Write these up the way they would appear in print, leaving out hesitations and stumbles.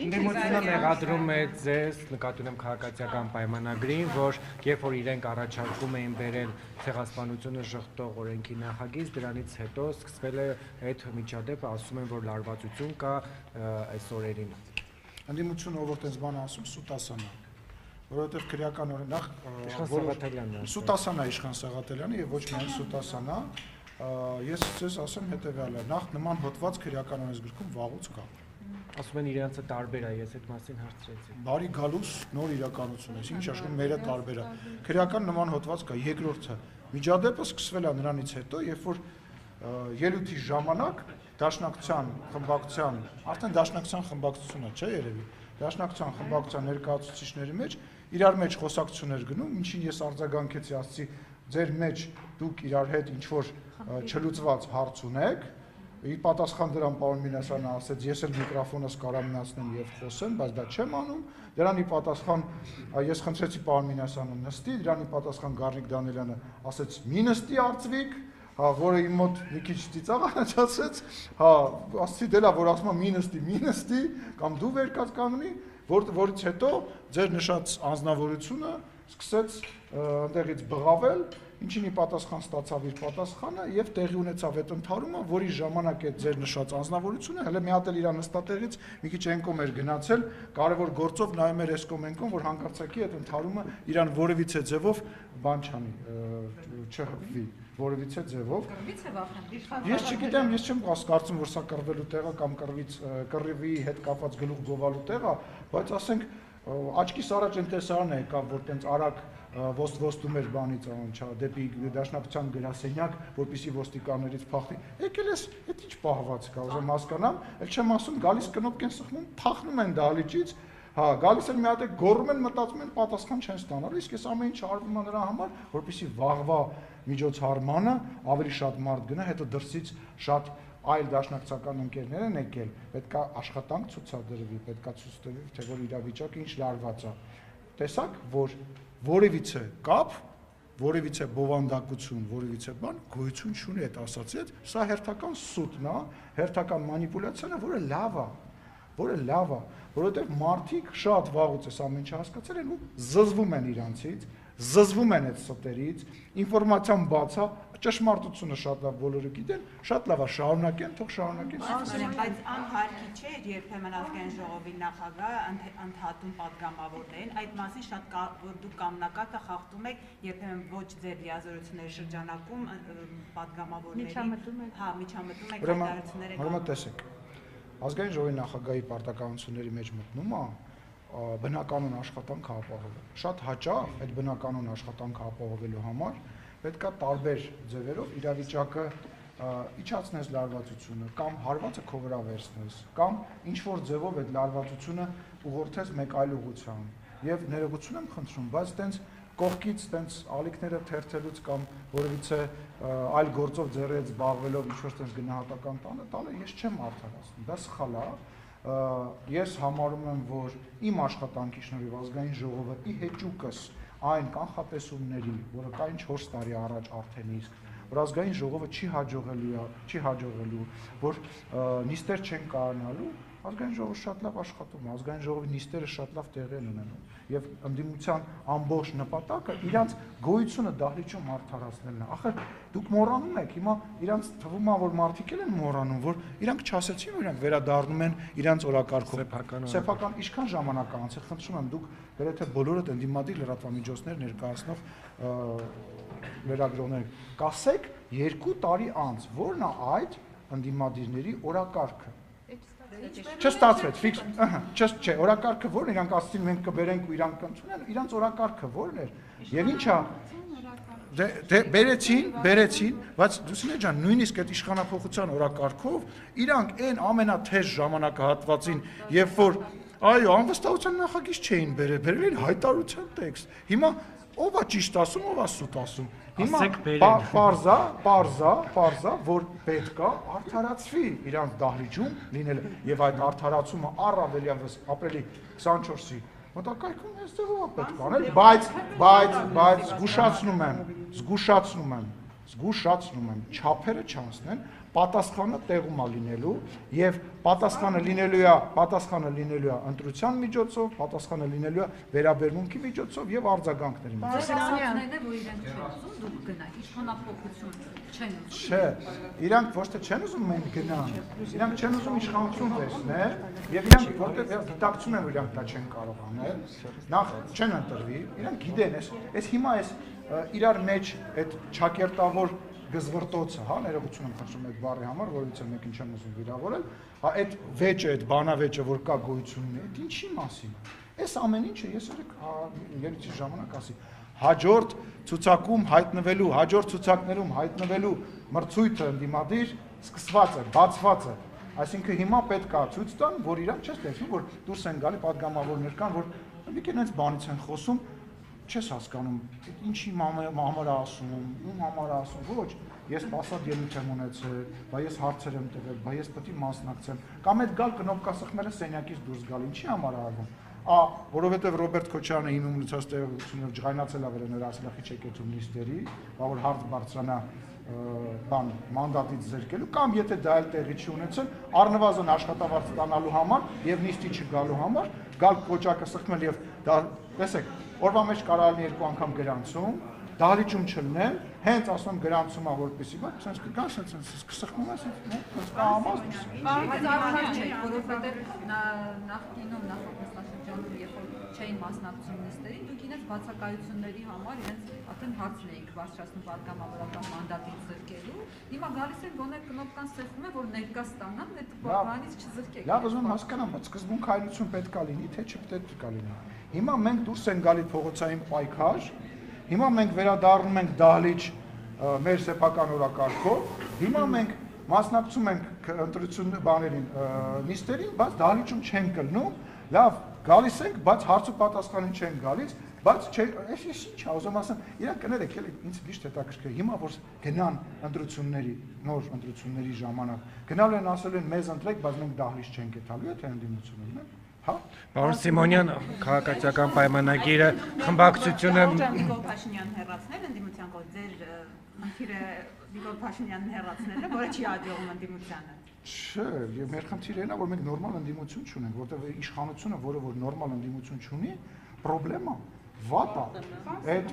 Ընդդիմությունը մեղադրում է ձեզ, նկատի ունեմ քաղաքացիական պայմանագրին, որ երբ որ իրենք առաջարկում էին բերել ցեղասպանությունը շղթող օրենքի նախագիծ, դրանից հետո սկսվել է այդ միջադեպը, ասում են, որ լարվածություն կա այս օրերին։ Ընդդիմությունը ով որտես բան ասում, Սուտասանն է, որովհետև քրեական օրենախ Սուտասանն է Իշխան Սաղաթելյանը եւ ոչ միայն Սուտասանն է, ես ձեզ ասեմ հետեւյալը, նախ նման հոդված քրեական օրենսգրքում վաղուց կա։ Ասում են իրանցը տարբեր է, ես այդ մասին հարցրեցի։ Բարի գալուս նոր իրականություն է, ինչ աշխում մերը տարբեր է։ Քրեական նման հոդված կա, երկրորդը։ Միջադեպը սկսվել է նրանից հետո, երբ որ ելույթի ժամանակ Դաշնակցության խմբակցության, արդեն Դաշնակցության խմբակցությունը, չէ՞ երևի, Դաշնակցության խմբակցության ներկայացուցիչների մեջ իրար մեջ խոսակցություններ գնում, ինչին ես արձագանքեցի, ասացի, ձեր մեջ դուք իրար հետ ինչ որ չլուծված հարց ունեք, ի պատասխան դրան պարոն Մինասյանը ասեց, ես էլ միկրոֆոնս կարամ մնացնեմ եւ խոսեմ, բայց դա չեմ անում, դրան ի պատասխան ես խնդրեցի պարոն Մինասյանը նստի, դրան ի պատասխան Գառնիկ Դանիելյանը ասեց՝ մի նստի Արծվիկ, որը իմ մոտ մի քիչ ծիծաղ առաջացրեց, ասացի դելա, որ ասում եմ մի նստի, կամ դու վեր կաց կանգնի, որից հետո ձեր նշած անձնավորությունը սկսեց այնտեղից բղավել, ինչին ի պատասխան ստացավ իր պատասխանը եւ տեղի ունեցավ այդ ընդհարումը, որի ժամանակ է ձեր նշած անձնավորությունը, հələ մի հատ էլ իր նստատեղից մի քիչ ենկոմ էր գնացել, կարևոր գործով նայում էր էսկոմ ենկոմ, որ հանկարծակի այդ ընդհարումը իրան որևիցե ձևով բան չանի, չհպվի, որևիցե ձևով։ Ես չգիտեմ, ես չեմ կարծում, որ սա կռվելու տեղ է կամ կռվի հետ կապված գլուխ գովալու տեղ է, բայց ասենք աչքիս առաջ այն տեսարանը եկավ, որ տենց արագ ոստում էր բանից դեպի Դաշնակցության գրասենյակ, որպեսզի ոստիկաններից փախնի։ Եկել ես, այդ ինչ պահված կա, ուզում հասկանամ, էլ չեմ ասում, գալիս կնոպկեն սխմում, փախնում են դահլիճից, գալիս են մի հատ գոռում են, մտածում են, պատասխան չեն ստանալու, իսկ այս ամեն ինչը արվում է նրա համար, որպեսզի վաղվա միջոցառմանը ավելի շատ մարդ գնա, հետո դրսից շատ այլ դաշնակցական ընկերներ են եկել, պետք է աշխատանք ցուցադրվի, պետք է ցույց տվի, թե որ իրավիճակը ինչ լարված է։ Տեսակ, որ որևիցե կապ, որևիցե բովանդակություն, որևիցե բան գոյություն չունի այդ ասացիից, սա հերթական սուտն է, հերթական մանիպուլյացիան է, որը լավ է, որովհետև մարդիկ շատ վաղուց այս ամեն ինչը հասկացել են ու զզվում են իրանցից, զզվում են այդ ստերից, ինֆորմացիան բաց է, ճշմարտությունը շատ լավ բոլորը գիտեն, շատ լավ է շարունակեն, թող շարունակեն։ Բայց անհարկի չէ, երբեմն ազգային ժողովի նախագահ ընդհատում պատգամավորներին, այդ մասին շատ դուք կամնակատը խախտում եք, երբեմն ոչ ձեր լիազորությունների շրջանակում պատգամավորներին, միջամտում եք հայտարարություններ եք։ Ուրեմն տեսեք, ազգային ժողովի նախագահի պարտականությունների մեջ մտնումը բնականոն աշխատանք ապահովել։ Շատ հաճախ այդ բնականոն աշխատանքը ապահովելու համար պետք է տարբեր ձևերով իրավիճակը իջացնես լարվածությունը կամ հարվածը քո վրա վերցնես կամ ինչ որ ձևով այդ լարվածությունը ուղղորդես մեկ այլ ուղղությամբ եւ ներողություն եմ խնդրում, բայց տենց կողքից տենց ալիքները թերթելուց կամ որևիցե այլ գործով ձեռից զբաղվելով ինչ որ տենց գնահատական տալը ես չեմ արդարացնում, դա սխալ է։ Ես համարում եմ, որ իմ աշխատանքի շնորհիվ ազգային ժողովը ի հեճուկս այն կանխատեսումների, որը կային 4 տարի առաջ արդեն իսկ, որ ազգային ժողովը չի հաջողելու, որ նիստեր չեն կայանալու, ազգային ժողովը շատ լավ աշխատում է, ազգային ժողովի նիստերը շատ լավ տեղի են ունենում եւ ընդդիմության ամբողջ նպատակը իրանց գոյությունը դահլիճում արդարացնելն է։ Ախր դուք մոռանում եք, հիմա իրանց թվում է, որ մարդիկ են մոռանում, որ իրանք չասեցին, որ իրանք վերադառնում են իրանց օրակարգով։ Սեփական ինչքան ժամանակ անցել, խնդրում եմ, դուք գրեթե բոլորդ ընդդիմադիր լրատվամիջոցներ ներկայացնող լրագրողներ կասեք 2 տարի անց, որն է այդ ընդդիմադիրների օրակարգը։ Չստացվեց, ֆիքս, չէ, օրակարգը որն է, իրանք ասացին մենք կբերենք ու իրանք կընդունեն, իրանց օրակարգը որն էր, եւ ինչա, բերեցին, բայց Լուսինե ջան, նույնիսկ այդ իշխանափոխության օրակարգով իրանք այն ամենաթեժ ժամանակահատվածին, երբ որ այո, անվստահության նախագիծ չէին բերել են հայտարարության տեքստ։ Հիմա ով է ճիշտ ասում, ով է սուտ ասում։ Հիմա պարզա, որ պետք է արդարացվի իրանց դահլիճում լինելը եւ այդ արդարացումը առավելևս ապրիլի 24-ի մոտակայքում այս ձևով է պետք անել, բայց զգուշացնում եմ, չափերը չանցնեն, պատասխանը տեղում է լինելու եւ պատասխանը լինելու է ընտրության միջոցով, պատասխանը լինելու է վերաբերմունքի միջոցով եւ արձագանքների միջոցով։ Չէ, իրանք ոչ թե չեն ուզում մենք գնան, իրանք չեն ուզում իշխանություն տեսնել եւ իրանք որտեղ դիտակցում են, որ իրանք դա չեն կարող անել, նախ չեն ընտրվի, իրանք գիտեն, այս հիմա իրար մեջ այդ ճակերտավոր գզվրտոցը, հա, ներողություն եմ խնդրում այդ բառի համար, որից էլ մեկին չեմ ուզում վիրավորել, հա, այդ վեճը, այդ բանավեճը, որ կա գոյություն ունի, այդ ինչի մասին։ Այս ամեն ինչը ես ելույթի ժամանակ ասի, հաջորդ ցուցակում հայտնվելու, հաջորդ ցուցակներում հայտնվելու մրցույթը ընդդիմադիր սկսված է, բացված է։ Այսինքն հիմա պետք է ցույց տան, որ իրանք չես տեսնում, որ դուրս են գալի падգամավորներ կան, որ մի քիչ այնց բանից են խոսում, չես հասկանում, ինչի համար ասում, ում համար ասում, ոչ, ես պասատ ելույթ եմ ունեցել, բա ես հարցեր եմ տվել, բա ես պետք է մասնակցեմ, կամ այդ գալ կնոպկա սխմելը սենյակից դուրս գալ, ինչի համար արվում, որովհետև Ռոբերտ Քոչարյանը իմ ունեցած տեղեկությունով ջղայնացել է վրա նրա ասելախի չեկեցում նիստերի, որ հարց բարձրանա բան մանդատից զրկելու, կամ եթե դա էլ տեղի չի ունեցել, առնվազն աշխատավարձ ստանալու համար եւ նիստի չգալու համար, գալ կոճակը սխմել եւ դա տեսեք օրվա մեջ կարող է երկու անգամ գրանցում, դահլիճում չլինեն, հենց ասում գրանցում է որպեսի, բայց sense կգան, sense սկսվում է, sense կամազ։ Որովհետև նախկինում նախապատրաստաշրջանում երբ որ չէին մասնակցում նիստերին, դուք իրենց բացակայությունների համար իրենց արդեն հարցն էիք բարձրացնում պատգամավորական մանդատից զրկելու, հիմա գալիս են գոնե կնոպկան սեղմում է, որ ներկա ստանան, այդ բանից չզրկեք։ Լավ, ուզում եմ հասկանամ, բայց սկզբունքայնություն պետք է լինի, թե չպետք է լինի։ Հիմա մենք դուրս են գալի փողոցային պայքար, հիմա մենք վերադառնում ենք դահլիճ մեր սեփական օրակարգով, հիմա մենք մասնակցում ենք ընտրություն բաներին, նիստերին, բայց դահլիճում չենք կլնում, լավ, գալիս ենք, բայց հարց ու պատասխանին չեն գալիս, բայց այս ինչ է, ուզում ասեմ, իրանք կներեք, էլի ինձ միշտ հետաքրքիր, հիմա որ գնան ընտրությունների, նոր ընտրությունների ժամանակ, գնալու են ասել են մեզ ընտրեք, բայց մենք դահլիճ չենք գտալու, եթե ընդդիմություն ունեն։ Պարոն Սիմոնյան, քաղաքացիական պայմանագիրը խմբակցությունը Նիկոլ Փաշինյանն հեռացնել ընդդիմության կողմից ձեր խնդիրը Նիկոլ Փաշինյանն հեռացնելը, որը չի հաջողում ընդդիմությանը։ Չէ, եւ մեր խնդիրն է, որ մենք նորմալ ընդդիմություն չունենք, որտեղ իշխանությունը, որը որ նորմալ ընդդիմություն չունի, խնդրեմա վատ է։ Այդ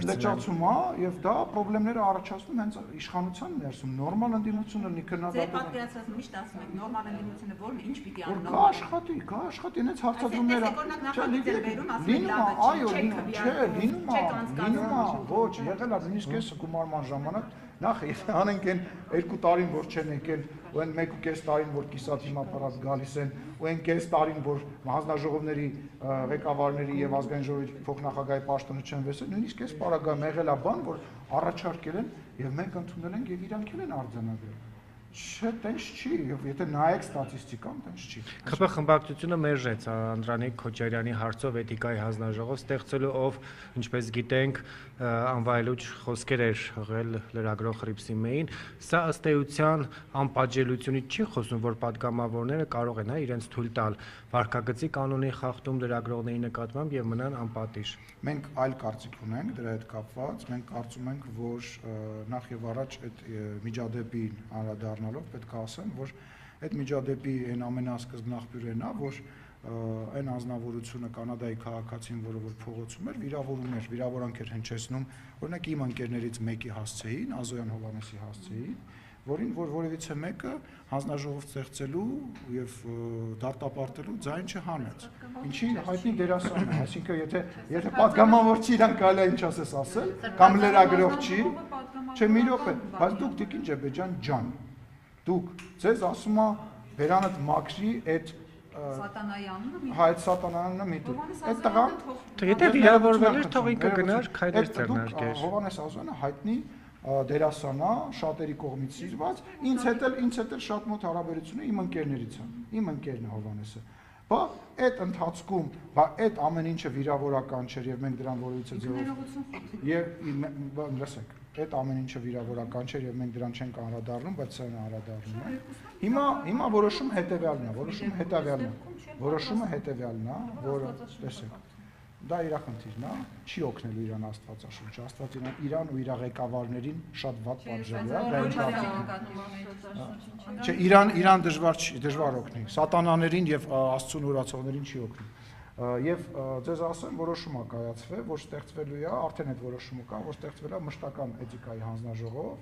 լճացումա եւ դա խնդիրները առաջացնում հենց իշխանության ներսում։ Նորմալ ընդդիմությունը լինի քննադատում։ Ձեր պատկերացած միշտ ասում եք նորմալ ընդդիմությունը ո՞րն է, ինչ պիտի անի։ Կաշխատի, հենց հարցադրումները։ Լինում է, ոչ, եղել է նույնիսկ այս գումարման ժամանակ նախ անենք այն 2 տարին որ չեն եկել, ու այն 1.5 տարին որ կիսատ հիմնապարակ գալիս են, ու այն կես տարին որ հանձնաժողովների ղեկավարների եւ ազգային ժողովի փոխնախագահի պաշտոնը չեն վեցել, նույնիսկ այս պարագայում եղել է բան, որ առաջարկել են եւ մենք ընդունել ենք եւ իրանք են արձանագրել։ Չէ, տենց չի, եւ եթե նայեք ստատիստիկան, տենց չի։ ԽՊ խմբակցությունը մերժեց Անդրանիկ Քոչարյանի հարցով էթիկայի հանձնաժողով ստեղծելու, ով, ինչպես գիտենք, անվայելուչ խոսքեր էր հղել լրագրող Հռիփսիմեին, սա ըստ էության անպատժելիությունից չի խոսում, որ падգամավորները կարող են իրենց թույլ տալ վարքագծի կանոնի խախտում լրագրողների նկատմամբ եւ մնան անպատիժ։ Մենք այլ կարծիք ունենք դրա հետ կապված, մենք կարծում ենք, որ նախ եւ առաջ այդ միջադեպին անդրադառնալով պետք է ասեմ, որ այդ միջադեպի այն ամենասկզբն աղբյուրն է, որ այն անձնավորությունը կանադայի քաղաքացին, որը որ փողոցում էր, վիրավորանքեր հնչեցնում, օրինակ իմ ընկերներից մեկի հասցեին, Ազոյան Հովհաննեսի հասցեին, որին որ որևիցե մեկը հանձնաժողով ստեղծելու եւ դատապարտելու ձայն չհանեց։ Ինչի հայտնի դերասան է, այսինքն եթե падգամավոր չի, իրան կարելի է ինչ ասես ասել, կամ լրագրող չի, չէ մի րոպե, բայց դուք Տիկին Ջեբեջան ջան, դուք ձեզ ասում է բերանդ մաքրի այդ Սատանայի անունը մի այդ սատանայանը մի դու այդ տղան եթե վիրավորվել էր թող ինքը գնար քայլեր ձեռնարկեր Հովհաննես Ազոյանը հայտնի դերասանա շատերի կողմից սիրված ինձ հետ էլ շատ մոտ հարաբերություն է իմ ընկերներից է իմ ընկերն է Հովհաննեսը բա այդ ընթացքում բա այդ ամեն ինչը վիրավորական չէր եւ մենք դրան որևիցե ձեւով եւ լսեք այդ ամեն ինչը վիրավորական չէր եւ մենք դրան չենք անդրադառնում, բայց սա անդրադառնում է։ Հիմա որոշումը հետեւյալն է, որը տեսեք։ դա իր խնդիրն է, չի օգնելու իրան Աստվածաշունչը, Աստված իրան ու իր ղեկավարներին շատ վատ պատժել է, չէ, իրան դժվար օգնի, սատանաներին եւ Աստծուն ուրացողներին չի օգնի։ Եվ ձեզ ասեմ, որոշում է կայացվել, որ ստեղծվելու է, արդեն այդ որոշումը կա, որ ստեղծվել է մշտական էթիկայի հանձնաժողով,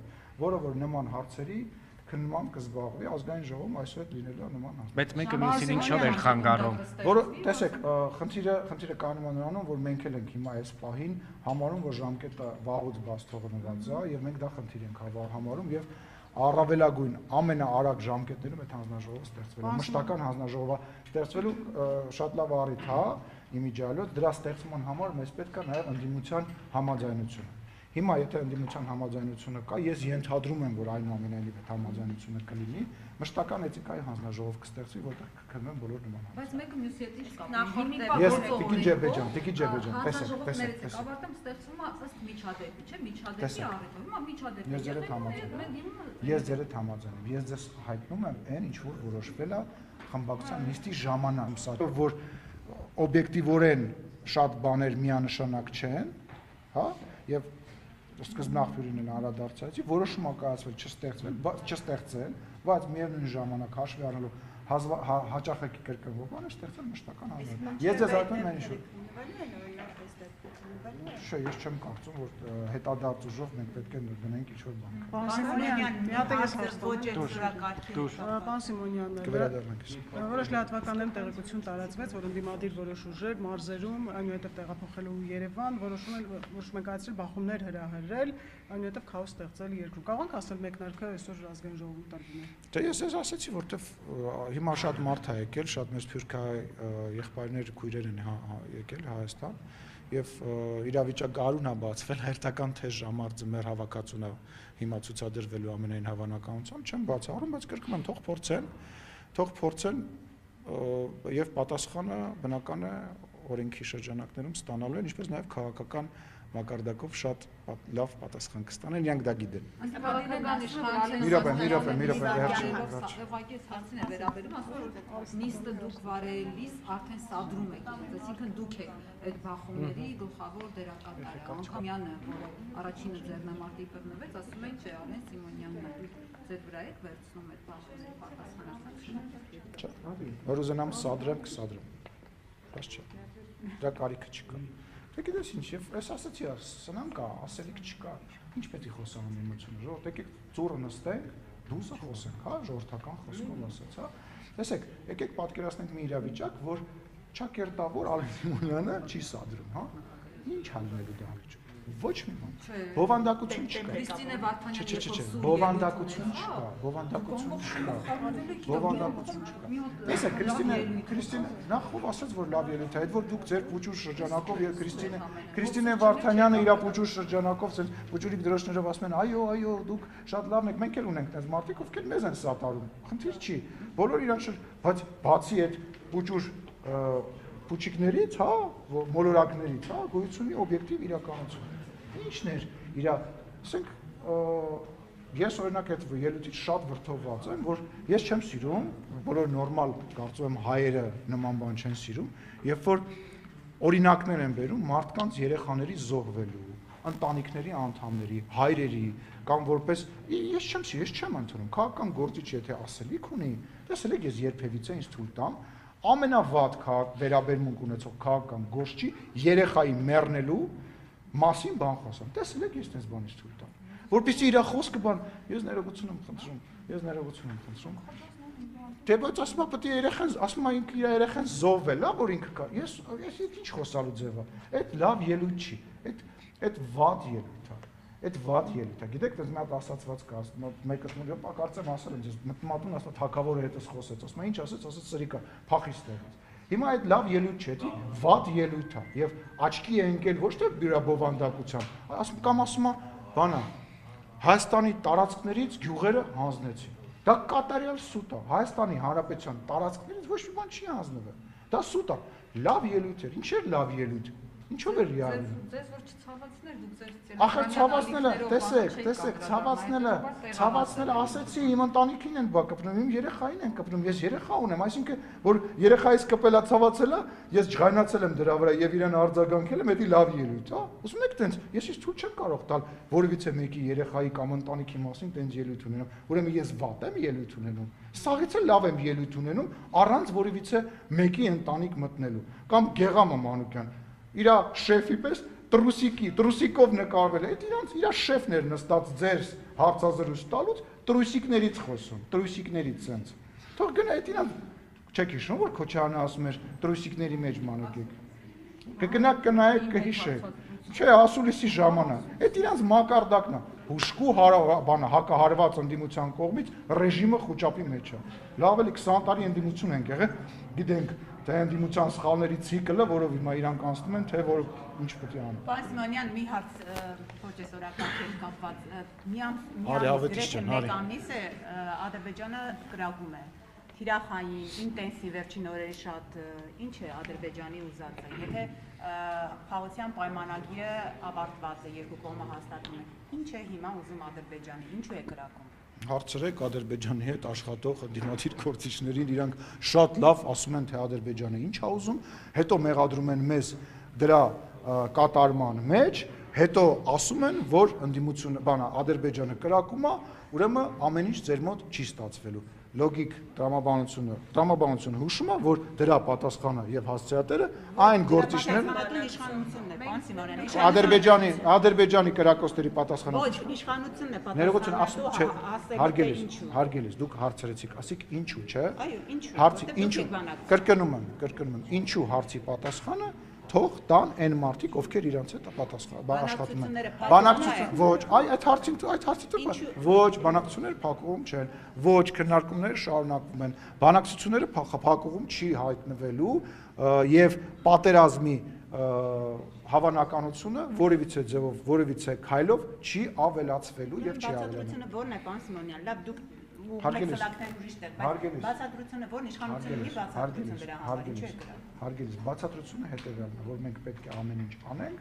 որը որ նման հարցերի քննման կզբաղվի ազգային ժողովում այսօր լինելու է նման հարց։ Բայց մեկը մյուսին ինչով էր խանգարում։ Որը տեսեք, խնդիրը կանում է նրանում, որ մենք էլ ենք հիմա այս պահին համարում, որ ժամկետը վաղուց բաց թողնված է, եւ մենք դա խնդիր ենք համարում եւ առավելագույն ամենաարագ ժամկետներում այդ հանձնաժողովը ստեղծվել է։ Մշտական հանձնաժողովը ստեղծվելու շատ լավ առիթ է, իմիջիալոց դրա ստեղծման համար մեզ պետք է նաեւ ընդդիմության համաձայնություն։ Հիմա եթե ընդդիմության համաձայնությունը կա, ես ենթադրում եմ, որ այնուամենայնիվ այդ համաձայնությունը կլինի, մշտական էթիկայի հանձնաժողով կստեղծվի, որտեղ կքննվեն բոլոր նման հարցեր։ Բայց մեկը մյուսի հետ ինչ կապ ունի։ Ես Տիկին Ջեբեջան, տեսեք։ Ավարտում ստեղծվում է ըստ միջադեպի, չէ՞, միջադեպի առիթով։ Հիմա միջադեպի։ Ես ձեր հետ համաձայն եմ։ Ես ձեզ հայտնում եմ այն, ինչ որ որոշվել է խմբակցության նիստի ժամանակ, որ օբյեկտիվորեն շատ բաներ միանշանակ չեն, հա, եւ սկզբնաղբյուրին են անդրադարձածի, որոշում է կայացվել չստեղծել, բայց միևնույն ժամանակ հաշվի առնելով հաճախակի կրկնվող բաներ ստեղծել մշտական հանձնաժողով։ Ես ձեզ այդպես մենիշ Չէ, ես չեմ կարծում, որ հետադարձ ուժով մենք պետք է գնենք ինչ-որ բան։ Պարոն Սիմոնյան, մի հատ ես Պարոն Սիմոնյան, որոշ լրատվականներում տեղեկություն տարածվեց, որ ընդդիմադիր որոշ ուժեր մարզերում, այնուհետև տեղափոխելու Երևան, որոշում են կայացրել բախումներ հրահրել, այնուհետև քաոս ստեղծել երկրում։ Կարող ենք ասել մեկնարկը այսօր ազգային ժողովում տրվում է։ Դե ես ասացի, որտեվ հիմա շատ մարդ է եկել, շատ մեծ սփյուռքահայ եղբայրներ, քույրեր են եկել Հայաստան։ Եվ իրավիճակը արուն է բացվել, հայրտական թեժ ժամանակ ձմեռ հավաքածուն է հիմա ցուցադրվելու ամենայն հավանականությամբ, չեմ բացառում, բայց կրկնում եմ, թող փորձեն եւ պատասխանը բնական է օրենքի շրջանակներում ստանալու են, ինչպես նաեւ քաղաքական մակարդակով շատ լավ պատասխան կստանեն, իրանք դա գիտեն։ Մի րոպե, Ուղղակի հարցին է վերաբերում, ասում որ նիստը դուք վարելիս արդեն սադրում եք, այսինքն դուք եք այդ բախումների գլխավոր դերակատարը։ Անկամյանը, որը առաջինը ձեռնամարտի բռնվեց, ասում են, չէ, Արեն Սիմոնյանն է, ձեր վրա եք վերցնում այդ բախումների պատասխանատվությունը։ Որ ուզենամ սադրեմ, կսադրեմ։ Բայց չէ։ Դա կարիքը չկա։ Դե գիտես ինչ, եւ ես ասացի, սնամ կա, ասելիք չկա։ Ինչ պետք է խոսանք իմացությունը, ժողովուրդ, եկեք ծուռը նստենք, դուսը խոսենք, հա, ժողովրդական խոսքով ասած, հա։ Տեսեք, եկեք պատկերացնենք մի իրավիճակ, որ ճակերտավոր Արեն Սիմոնյանը չի սադրում, հա։ Ինչ հանդիպելու դա վիճակ։ Ոչ մի բան։ Բովանդակություն չկա։ Քրիստինե Վարդանյանը բովանդակություն չկա։ Տեսեք, Քրիստինե նախ ով ասաց, որ լավ ելույթ է, այդ որ դուք ձեր փուճուր շրջանակով եւ Քրիստինե Վարդանյանը իր փուճուր շրջանակով ցենց փուճուրիկ դրոշներով ասում են, այո, դուք շատ լավն եք, մենք էլ ունենք այդպես մարդիկ, ովքեր մեզ են սատարում։ Խնդիր չի։ Բոլոր իրանք բայց բացի այդ փուճուր փուչիկներից, հա, մոլորակներից, հա, գոյություն ունի օբյեկտիվ իրականություն։ Ինչն էր ասենք, ես օրինակ այդ ելույթից շատ վրդովված եմ, որ ես չեմ սիրում, բոլոր նորմալ կարծում եմ հայերը նման բան չեն սիրում, երբ որ օրինակներ են բերում մարդկանց երեխաների զոհվելու, ընտանիքների անդամների, հայրերի, կամ որպես ես չեմ սիրում, ես չեմ ընդունում, քաղաքական գործիչ եթե ասելիք ունի, տեսել եք ես երբևիցե ինձ թույլ տամ ամենավատ վերաբերմունք ունեցող քաղաքական գործչի երեխայի մեռնելու մասին բան խոսամ։ Տեսել եք ես այս բանից թույլ տամ։ Որպեսզի իր խոսքը բան, ես ներողություն եմ խնդրում։ Դե բայց ասում է պետք է երեխան, ասում է ինքը իր երեխան զոհվել, լավ որ ինքը կա։ Ես ինչ խոսալու ձև է։ Այդ լավ ելույթ չի։ Այդ վատ ելույթ է։ Այդ վատ ելույթ է։ Գիտեք, դες մի հատ ասացված կա, մեկը կարծեմ ասել եմ ձեզ, մտմատուն ասա թակավորը հետս խոսեց, ասում է ինչ ասեց սրիկա, փախի ստեղից։ Հիմա այդ լավ ելույթ չէ, վատ ելույթ է եւ աչքի է ընկել ոչ թե բյուրաբովանդակության, ասում է բանա Հայաստանի տարածքներից գյուղերը հանձնեցին։ Դա կատարյալ սուտ է։ Հայաստանի Հանրապետության տարածքներից ոչ մի բան չի հանձնվել։ Դա սուտ է։ Լավ ելույթ էր։ Ինչ էր լավ ելույթ։ Ինչով է լիարվում։ Ձեզ որ չցավացներ, դուք ձեր Ախր ցավացնելը, տեսեք, ցավացնելը ասեցի, իմ ընտանիքին են բա կպնում, իմ երեխային են կպնում, ես երեխա ունեմ, այսինքն որ երեխայից կպելա ցավացելա, ես ջղայնացել եմ դրա վրա եւ իրան արձագանքել եմ, դա լավ ելույթ, հա։ Ուզում եք տենց, ես ինձ ցույց չեմ կարող տալ որևիցե մեկի երեխայի կամ ընտանիքի մասին տենց ելույթ ունենամ, ուրեմն ես վատ եմ ելույթ ունենում։ Սաղից էլ լավ եմ ելույթ ունենում առանց որևիցե մեկի ընտանիք մտնելու կամ Գեղամը Մանուկյան իր շեֆի պես տրուսիկով նկարվել է, իր շեֆն էր նստած ձեր հարցազրույց տալուց տրուսիկներից խոսում, տրուսիկներից sense։ Թող գնա իրանց, չեք հիշում որ Քոչարյանը ասում էր տրուսիկների մեջ մանուկեք։ Կգնաք կնայեք կհիշեք։ Չէ, ասուլիսի ժամանակ։ Այդ իրանց մակարդակն է։ Հուշկու բանը հակահարված ընդդիմության կողմից ռեժիմը խոճապի մեջ է։ Լավ էլի 20 տարի ընդդիմություն ենք եղել, գիտենք թե ընդդիմության սխալների ցիկլը, որով հիմա իրանք անցնում են, թե որ ինչ պետք է անեն։ Պարոն Սիմոնյան, մի հարց պրոֆեսորական հետ կապված։ Մեկ ամիս է Ադրբեջանը կրակում է։ Թիրախային, ինտենսիվ վերջին օրերի շատ ինչ է Ադրբեջանի ուզածը։ Եթե խաղաղության պայմանագիրը ավարտված է, երկու կողմը հաստատում են, ինչ է հիմա ուզում Ադրբեջանը, ինչու է կրակում։ Հարցրեք Ադրբեջանի հետ աշխատող դիմադիր գործիչներին, իրանք շատ լավ ասում են, թե Ադրբեջանը ինչ է ուզում, հետո մեղադրում են մեզ դրա կատարման մեջ, հետո ասում են, որ ընդդիմությունը, Ադրբեջանը կրակում է, ուրեմն ամեն ինչ ձեր մոտ չի ստացվելու։ Լոգիկ տրամաբանությունը հուշում է, որ դրա պատասխանը եւ հասցեատերը այն գործիչներն են Ադրբեջանի կրակոցների պատասխանը։ Ոչ, իշխանությունն է պատասխանը։ Հարգելի, դուք հարցրեցիք, ասիք ինչու, չէ։ Այո, ինչու։ Հարցի ինչու։ Կրկնում եմ, ինչու հարցի պատասխանը թող տան այն մարդիկ, ովքեր իրանց հետ աշխատում են։ Բանակցությունները ոչ, այդ հարցին ոչ, բանակցությունները փակուղում չեն, ոչ, քննարկումները շարունակվում են։ Բանակցությունները փակուղում չի հայտնվելու եւ պատերազմի հավանականությունը որևիցե ձևով, որևիցե քայլով չի ավելացվելու եւ չի ավելանալու։ Բացատրությունը ո՞րն է, պարոն Սիմոնյան։ Լավ, դուք բացատրությունը ո՞րն իշխանությունը մի բացատրություն դրա համար ինչու է կրակում։ Հարգելի, բացատրությունը հետևյալն է, որ մենք պետք է ամեն ինչ անենք,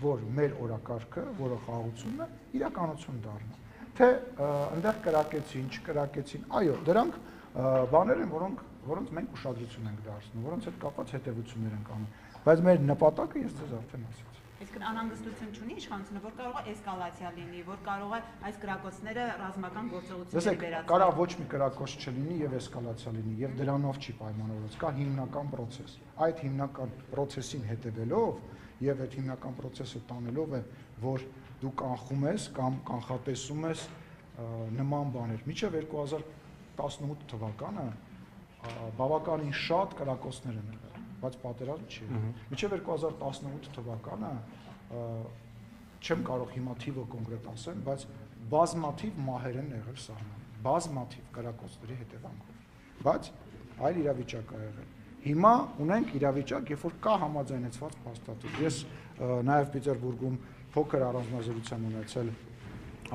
որ մեր օրակարգը, որը խաղաղությունն է, իրականություն դառնա։ Թե այնտեղ կրակեցին, չկրակեցին, այո, դրանք բաներ են, որոնց մենք ուշադրություն ենք դարձնում, որոնց հետ կապված հետևություններ ենք անում, բայց մեր նպատակը ես ձեզ արդեն ասացի։ Այսինքն անհանգստություն չունի իշխանությունը, որ կարող է էսկալացիա լինի, որ կարող է այս կրակոցները ռազմական գործողությունների վերածել։ Կարող ոչ մի կրակոց չլինի եւ էսկալացիա լինի եւ դրանով չի պայմանավորված, կա հիմնական process։ Այդ հիմնական process-ին հետևելով եւ այդ հիմնական process-ը տանելով է, որ դու կանխում ես կամ կանխատեսում ես նման բաներ։ Մինչեւ 2018 թվականը բավականին շատ կրակոցներ են եղել, բայց պատերազմ չի։ Մինչև 2018 թվականը չեմ կարող հիմա թիվը կոնկրետ ասեմ, բայց բազմաթիվ մահեր են եղել սահմանում, բազմաթիվ կրակոցների հետևանքով, բայց այլ իրավիճակ է եղել։ Հիմա ունենք իրավիճակ, երբ որ կա համաձայնեցված փաստաթուղթ։ Ես նաև Պիտերբուրգում փոքր առանձնազրույցան ունեցել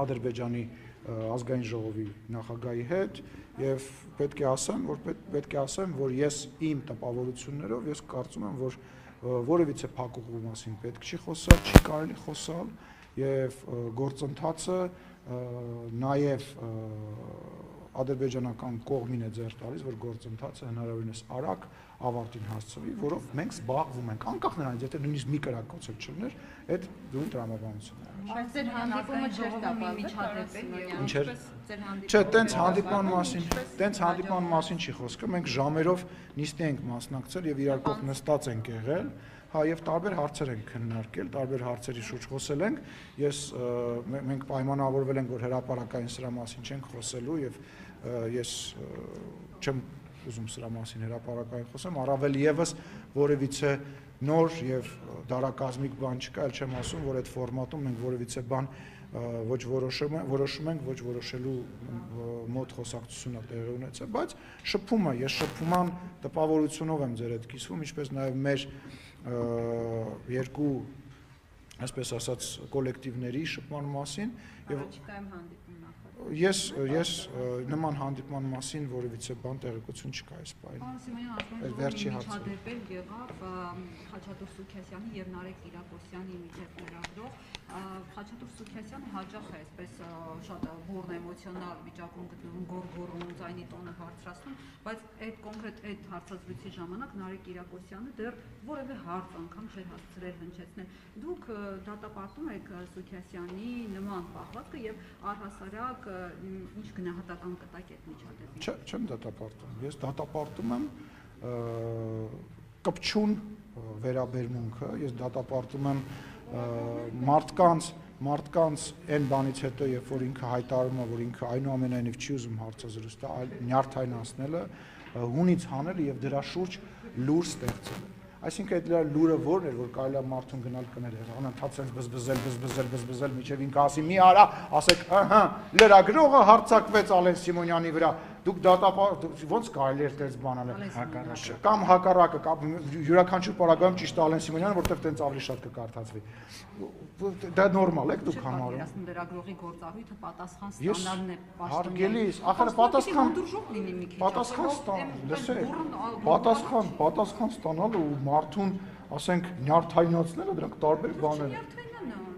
Ադրբեջանի ազգային ժողովի նախագահի հետ եւ պետք է ասեմ, որ ես իմ տպավորություններով ես կարծում եմ, որ որևիցե փակուղու մասին պետք չի խոսալ, չի կարելի խոսալ եւ գործընթացը նաեւ ադրբեջանական կողմին է ձեռք տալիս, որ գործընթացը հնարավորինս արագ ավարտին հասցվի, որով մենք զբաղվում ենք, անկախ նրանից, եթե նույնիսկ մի կրակոց էլ չլներ, այդ դու տրամաբանությունն է։ Բայց ձեր հանդիպումը ժողովի միջադեպ է։ Ինչեր։ Չէ, տենց հանդիպման մասին չի խոսքը, մենք ժամերով նիստի ենք մասնակցել եւ իրար կողմ նստած ենք եղել, հա եւ տարբեր հարցեր ենք քննարկել, տարբեր հարցերի շուրջ խոսել ենք։ Մենք պայմանավորվել ենք, որ հրապարակային սրա մասին չենք խոսելու եւ ես չեմ ուզում սրա մասին հրապարակային խոսեմ, առավել եւս որևիցե նոր եւ դարակազմիկ բան չկա, այլ չեմ ասում, որ այդ ֆորմատում մենք որևիցե բան ոչ որոշում ենք, ոչ որոշելու մոտ խոսակցությունա տեղի ունեցել, բայց շփումը, ես շփման տպավորությունով եմ ձեր հետ կիսվում, ինչպես նաեւ մեր երկու, այսպես ասած, կոլեկտիվների շփման մասին եւ Ես նման հանդիպման մասին որևիցե բան տեղեկություն չկա այս բանը։ Պարոն Սիմոնյան, ասում եք, որ միջադեպել եղավ Խաչատուր Սուքիասյանի եւ Նարեկ Կիրակոսյանի միջև լրագրող։ Խաչատուր Սուքիասյանը հաճախ է այսպես շատ բուրն էմոցիոնալ վիճակում գտնվում, գոռգոռում, ձայնի տոնը բարձրացնում, բայց այդ կոնկրետ այդ հարցազրույցի ժամանակ Նարեկ Կիրակոսյանը դեռ որևէ հարց անգամ չէր հասցրել հնչեցնել։ Դուք դատապարտում եք Սուքիասյանի նման պահվածքը եւ առհասարակ ինչ գնահատական կտակ այդ միջադեպին։ Չեմ դատապարտում։ Ես դատապարտում եմ կպչուն վերաբերմունքը, ես դատապարտում եմ մարդկանց այն բանից հետո, երբ որ ինքը հայտարարում է, որ ինքը այնուամենայնիվ չի ուզում հարցազրույց տալ, այլ նյարդայնացնելը, հունից հանելը եւ դրա շուրջ լուր ստեղծելը։ Այսինքն այդ դրա լուրը որն էր, որ կարելի է մարդուն գնալ կնել, անընդհատ sense բզբզել, միջև ինքը ասի՝ մի արա, ասեք, ըհը, լրագրողը հարձակվեց Ալեն Սիմոնյանի վրա։ Դուք ոնց կարելի է այդպես բան անել։ Կամ հակառակը, կամ յուրաքանչյուր պարագայում ճիշտ Ալեն Սիմոնյանը, որտեղ տենց ավելի շատ կկարդացվի։ Դա նորմալ է դուք համարում։ Լրագրողի գործառույթը պատասխան ստանալն է պաշտոնյա։ Հարգելիս, ախր պատասխան ստանալը ու մարդուն, ասենք, նյարդայնացնելը դրանք տարբեր բաներ են։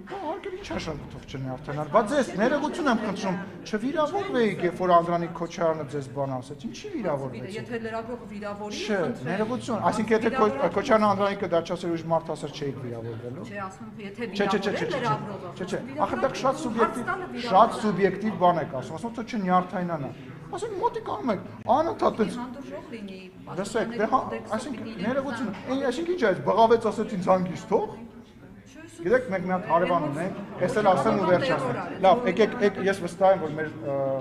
Հարգելի ինչ աշխատող չնյարդայնալ, բայց ես ներողություն եմ խնդրում, չվիրավորվեիք, երբ որ Անդրանիկ Քոչարյանը ձեզ բան ասեց, ինչի վիրավորվեցիք։ Եթե լրագրողը վիրավորի, չէ, ներողություն, այսինքն եթե Քոչարյանը Անդրանիկը դա չասեր ուժ մարդ ասեր չէիք վիրավորվելու։ Չէ, ասում եմ, եթե վիրավորել լրագրողը։ Չէ, ախր դա շատ սուբյեկտիվ բան եք ասում, թե չնյարդայնանա։ Ասենք մոտիկ անում եք, անընդհատ էս հանդուրժող լինի։ Լսեք, այսինքն ներողություն, այսինքն ինչ է, բղավեց ասեց ինձ հանգիստ թող։ Գիտեք, մենք մի հատ հարևան ունենք, ես էլ ասեմ ու վերջացնեմ։ Լավ, եկեք, ես վստահ եմ, որ մեր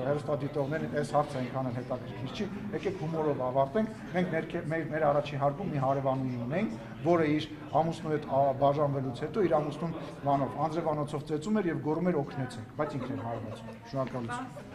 հեռուստադիտողներին այս հարցը այնքան էլ հետաքրքիր չի։ Եկեք հումորով ավարտենք։ Մենք մեր առաջին հարկում մի հարևանուհի ունենք, որը իր ամուսնու հետ բաժանվելուց հետո իր ամուսնուն անձրևանոցով ծեծում էր եւ գոռում էր օգնեցեք, բայց ինքն էր հարվածում։ Շնորհակալություն։